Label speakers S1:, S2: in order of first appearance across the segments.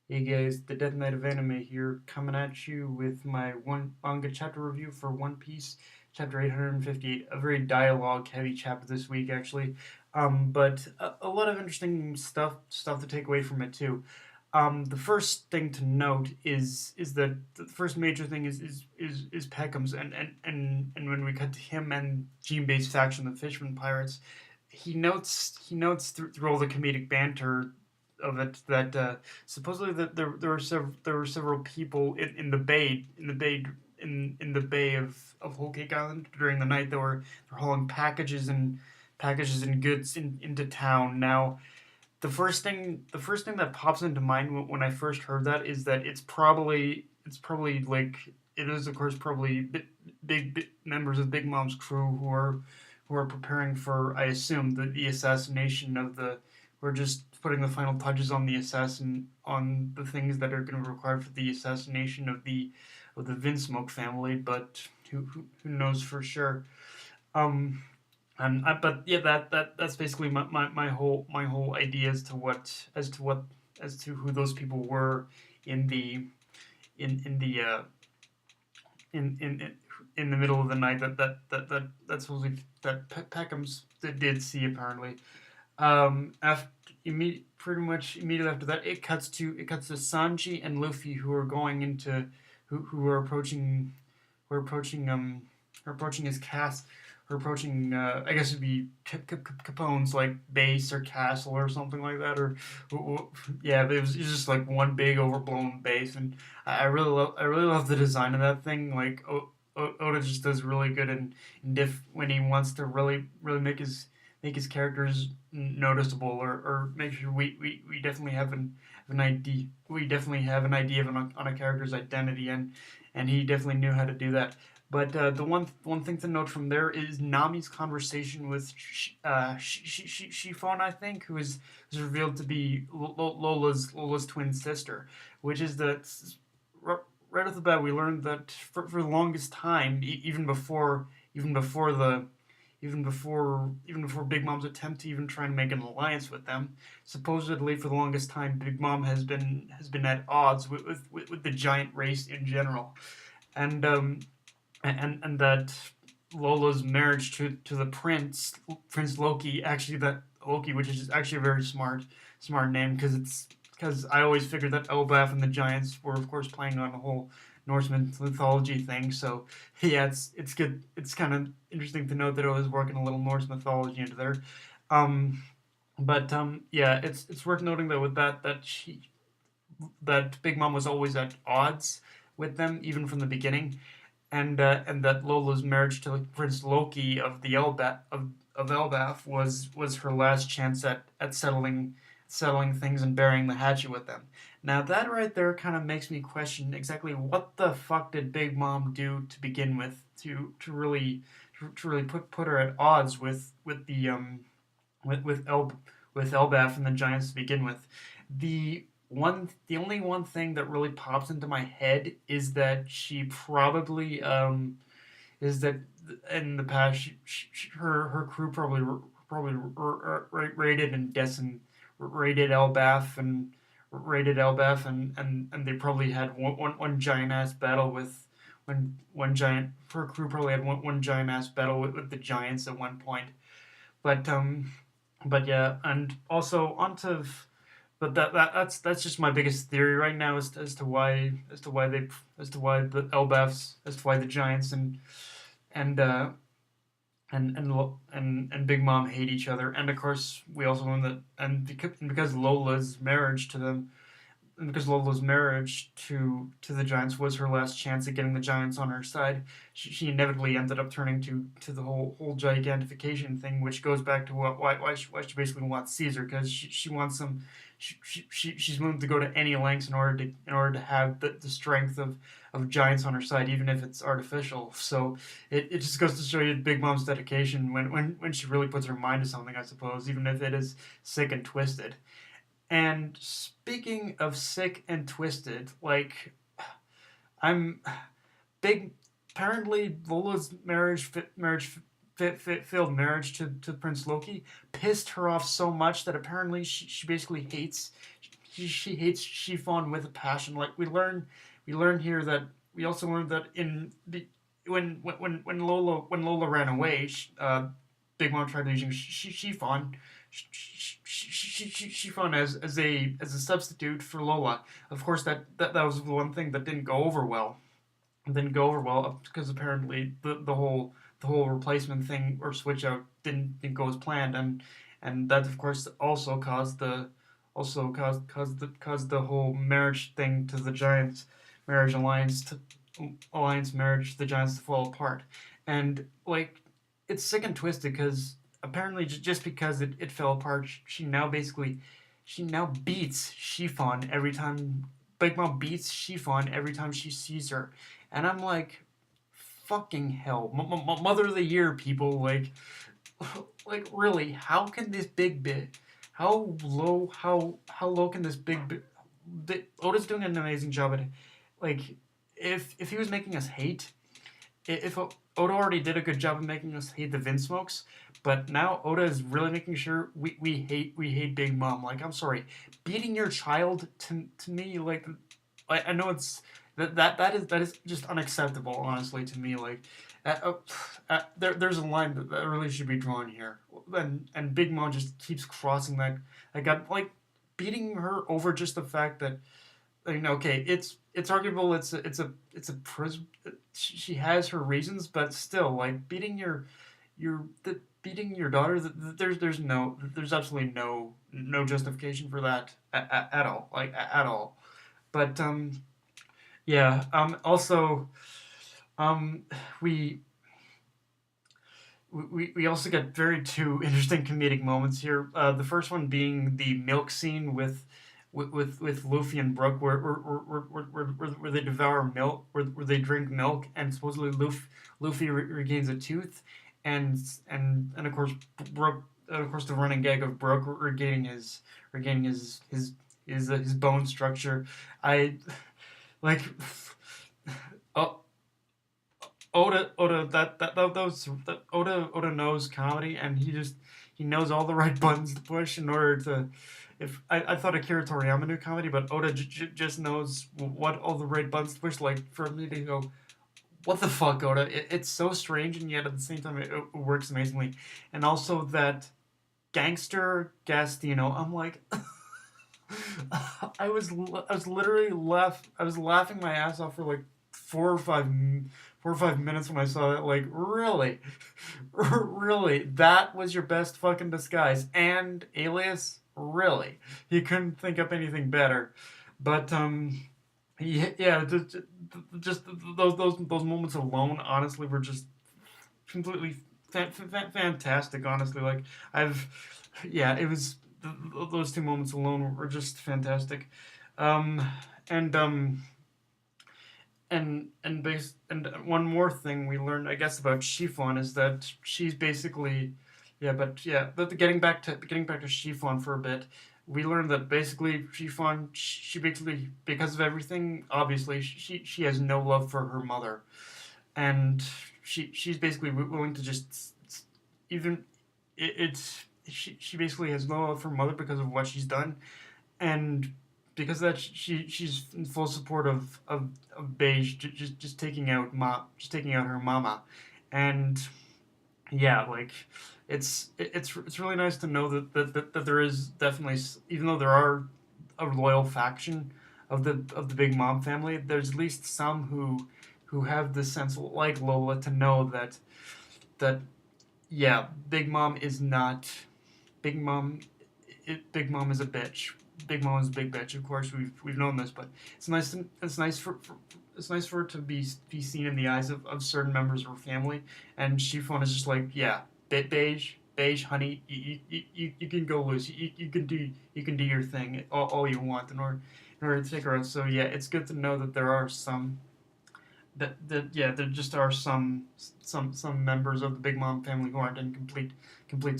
S1: Hey guys, the Death Knight of Anime here, coming at you with my one manga chapter review for One Piece, chapter 858. A very dialogue-heavy chapter this week, actually, but a lot of interesting stuff to take away from it too. The first thing to note is that the first major thing is Peckham's, and when we cut to him and Jinbei's faction, the Fisherman Pirates, he notes through all the comedic banter of it that supposedly that there were several people in the bay of Whole Cake Island during the night that were hauling packages and goods into town. Now, the first thing that pops into mind when I first heard that is that it's probably like it is, of course, probably big members of Big Mom's crew who are preparing for, I assume, the assassination of the. We're just putting the final touches on the things that are going to be required for the assassination of the Vinsmoke family, but who knows for sure. Um, but yeah, that's basically my whole idea as to who those people were in the in the in in in the middle of the night that's supposedly that Peckham's did see apparently. After pretty much immediately after that, it cuts to Sanji and Luffy who are going into who are approaching who are approaching are approaching his cast or approaching I guess it'd be Capone's like base or castle or something like that yeah, but it was just like one big overblown base, and I really love the design of that thing. Like Oda just does really good in diff when he wants to really make his characters noticeable, or make sure we definitely have an idea. We definitely have an idea on a character's identity, and he definitely knew how to do that. But the one thing to note from there is Nami's conversation with Shifon, I think, who is revealed to be Lola's twin sister, which is that right off the bat we learned that for the longest time, even before Big Mom's attempt to even try and make an alliance with them, supposedly for the longest time, Big Mom has been at odds with the giant race in general, and that Lola's marriage to the Prince Loki, actually that Loki, which is actually a very smart name, because I always figured that Elbaf and the Giants were, of course, playing on the whole Norse mythology thing. So yeah, it's good. It's kind of interesting to note that I was working a little Norse mythology into there. Um, but yeah, it's worth noting that with that Big Mom was always at odds with them even from the beginning, and that Lola's marriage to Prince Loki of Elbaf was her last chance at settling things and burying the hatchet with them. Now that right there kind of makes me question exactly what the fuck did Big Mom do to begin with to really put her at odds with El with Elbaf and the Giants to begin with. The only one thing that really pops into my head is that she probably is that in the past her crew probably raided Elbaf and they probably had one giant ass battle with one giant her crew probably had one giant ass battle with the giants at one point. But yeah, and also onto but that's just my biggest theory right now as to why the Elbafs, as to why the Giants and uh, and Big Mom hate each other, and of course we also learn that, because Lola's marriage to them and because Lola's marriage to the Giants was her last chance at getting the Giants on her side, she inevitably ended up turning to the whole gigantification thing, which goes back to why she basically wants Caesar, because she wants some. She's willing to go to any lengths in order to have the strength of giants on her side, even if it's artificial. So it just goes to show you Big Mom's dedication when she really puts her mind to something, I suppose, even if it is sick and twisted. And speaking of sick and twisted, like I'm big. Apparently, Lola's failed marriage to Prince Loki pissed her off so much that apparently she basically hates. she hates Chiffon with a passion. Like we learn here that we also learned that in the when Lola ran away, Big Mom tried using Chiffon. Chiffon as a substitute for Lola. Of course, that was the one thing that didn't go over well. Didn't go over well because apparently the whole replacement thing or switch out didn't go as planned, and that of course also caused the whole marriage thing to the Giants marriage alliance to alliance marriage to the Giants to fall apart, and like it's sick and twisted because apparently just because it fell apart, she now beats Chiffon every time. Big Mom beats Chiffon every time she sees her, and I'm like, fucking hell, Mother of the Year, people, like really, how can this big bit, how low can this bit? Oda's doing an amazing job at it. Like, if he was making us hate, if Oda already did a good job of making us hate the Vinsmokes, but now Oda is really making sure we hate Big Mom. Like, I'm sorry, beating your child to me, like, I know it's that is just unacceptable, honestly, to me. Like, there's a line that really should be drawn here, and Big Mom just keeps crossing that. I got like beating her over just the fact that, you know, okay, it's arguable. It's a prism. She has her reasons, but still, like beating your daughter. There's absolutely no justification for that at all. Like at all. But yeah. Also, um, we we also get very two interesting comedic moments here. The first one being the milk scene with Luffy and Brook, where they devour milk, where they drink milk, and supposedly Luffy regains a tooth, and of course Brook, of course the running gag of Brook regaining his bone structure. I like. Oh, Oda knows comedy, and he knows all the right buttons to push in order to. If I thought Akira Toriyama knew comedy, but Oda just knows what all the right buttons to push. Like for me to go, what the fuck, Oda? It's so strange, and yet at the same time it works amazingly. And also that gangster Gastino, I'm like, I was literally I was laughing my ass off for like 4 or 5 minutes when I saw it. Like, really, really, that was your best fucking disguise and alias. Really, you couldn't think up anything better. But yeah, yeah, just those moments alone, honestly, were just completely fantastic. Honestly, like I've, yeah, it was those two moments alone were just fantastic. Um, and and one more thing we learned, I guess, about Chiffon is that she's basically, yeah, but yeah, but getting back to Chiffon for a bit, we learned that basically Chiffon, she basically, because of everything, obviously she has no love for her mother, and she's basically willing to just even it's she basically has no love for her mother because of what she's done, and because of that she's in full support of Beige just taking out her mama, and yeah, like it's really nice to know that there is definitely, even though there are a loyal faction of the Big Mom family, there's at least some who have the sense, like Lola, to know that yeah, Big Mom is not Big Mom. Big Mom is a bitch. Big Mom is a big bitch. Of course, we've known this, but it's nice it's nice for it to be seen in the eyes of certain members of her family. And Chiffon is just like, yeah, beige, honey, you can go loose. You can do your thing all you want in order to take her out. So yeah, it's good to know that there are some that yeah, there just are some members of the Big Mom family who aren't in complete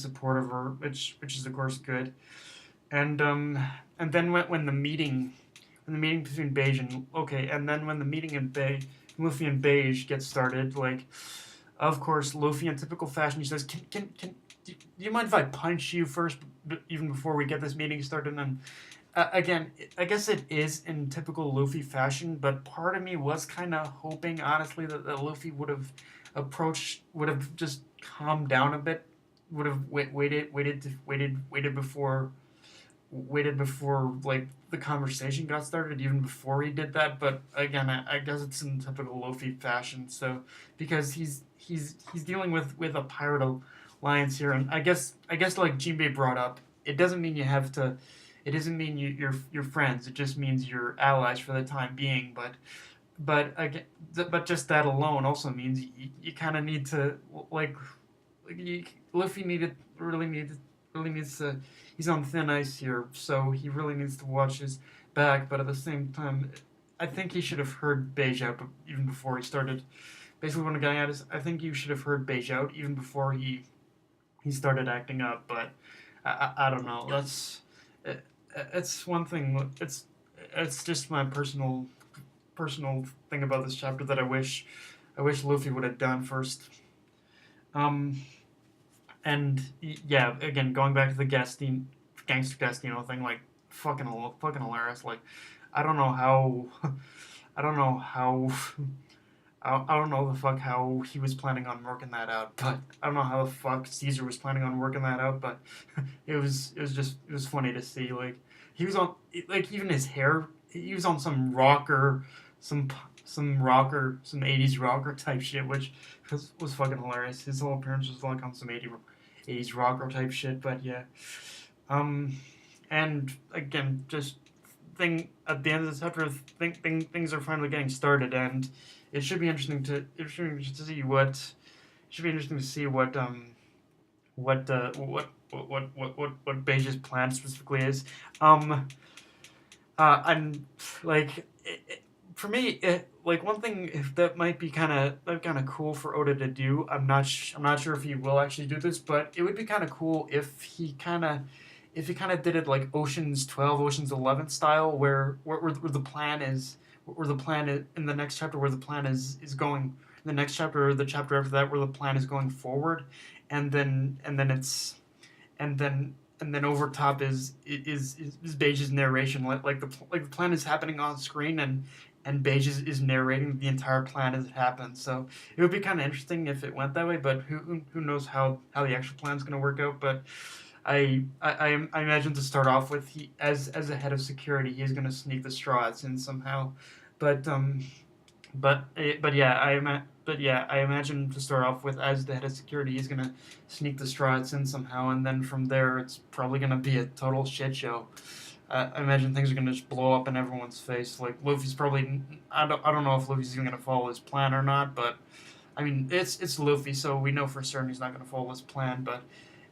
S1: support of her, which is of course good. And and then when the meeting between Beige and okay, and then when the meeting in Luffy and Beige gets started, like of course Luffy in typical fashion, he says, can do you mind if I punch you first, even before we get this meeting started? again, I guess it is in typical Luffy fashion, but part of me was kind of hoping, honestly, that Luffy would have just calmed down a bit, would have waited before like the conversation got started, even before he did that. But again, I guess it's in typical Luffy fashion. So because he's dealing with a pirate alliance here, and I guess like Jinbei brought up, it doesn't mean you have to. It doesn't mean you're friends. It just means you're allies for the time being. But again, but just that alone also means you kind of need to like Luffy really needs to. He's on thin ice here, so he really needs to watch his back. But at the same time, I think he should have heard Beige out even before he started. Basically, what I'm getting at is, I think you should have heard Beige out even before he started acting up. But I don't know. It's one thing. It's just my personal thing about this chapter that I wish Luffy would have done first. Um, and yeah, again, going back to the gangster Gastino thing, like fucking hilarious. Like, I don't know how, I don't know how, I don't know the fuck how he was planning on working that out, but I don't know how the fuck Caesar was planning on working that out, but it was funny to see. Like, he was on, like, even his hair, he was on some rocker, some some 80s rocker type shit, which was fucking hilarious. His whole appearance was like on some 80s rocker type shit, but yeah. Um, and again, just thing at the end of the chapter, things are finally getting started, and it should be interesting to see what Beige's plan specifically is. Um, and like for me, like one thing that might be kind of cool for Oda to do. I'm not sure if he will actually do this, but it would be kind of cool if he kind of did it like Ocean's 12, Ocean's 11 style, where the plan is in the next chapter, where the plan is going in the next chapter, or the chapter after that, where the plan is going forward, and then it's and then over top is Beige's narration, like the plan is happening on screen, and Beige is narrating the entire plan as it happens. So it would be kind of interesting if it went that way, but who knows how the actual plan is going to work out. But I imagine to start off with, he as a head of security, he's going to sneak the straw hats in somehow. But but yeah, I imagine to start off with, as the head of security, he's gonna sneak the straw hats in somehow, and then from there it's probably gonna be a total shit show. I imagine things are gonna just blow up in everyone's face. Like Luffy's probably, I don't know if Luffy's even gonna follow his plan or not, but I mean it's Luffy, so we know for certain he's not gonna follow his plan. But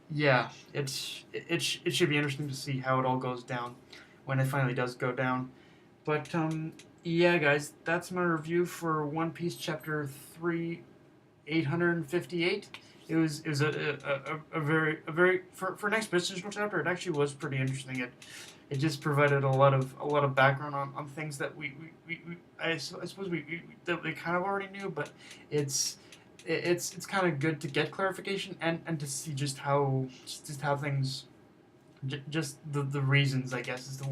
S1: yeah, it should be interesting to see how it all goes down when it finally does go down. But yeah, guys, that's my review for One Piece chapter 3858. It was a very for an expositional chapter. It actually was pretty interesting. It just provided a lot of background on things that I suppose that we kind of already knew, but it's it's kind of good to get clarification, and to see just how things, just the reasons, I guess, as to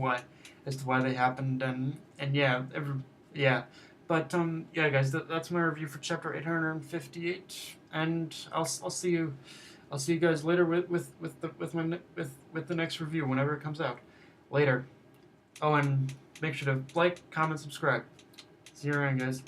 S1: why they happened. And yeah, yeah. But yeah, guys, that's my review for chapter 858, and I'll see you guys later with the next review whenever it comes out. Later. Oh, and make sure to like, comment, subscribe. See you around, guys.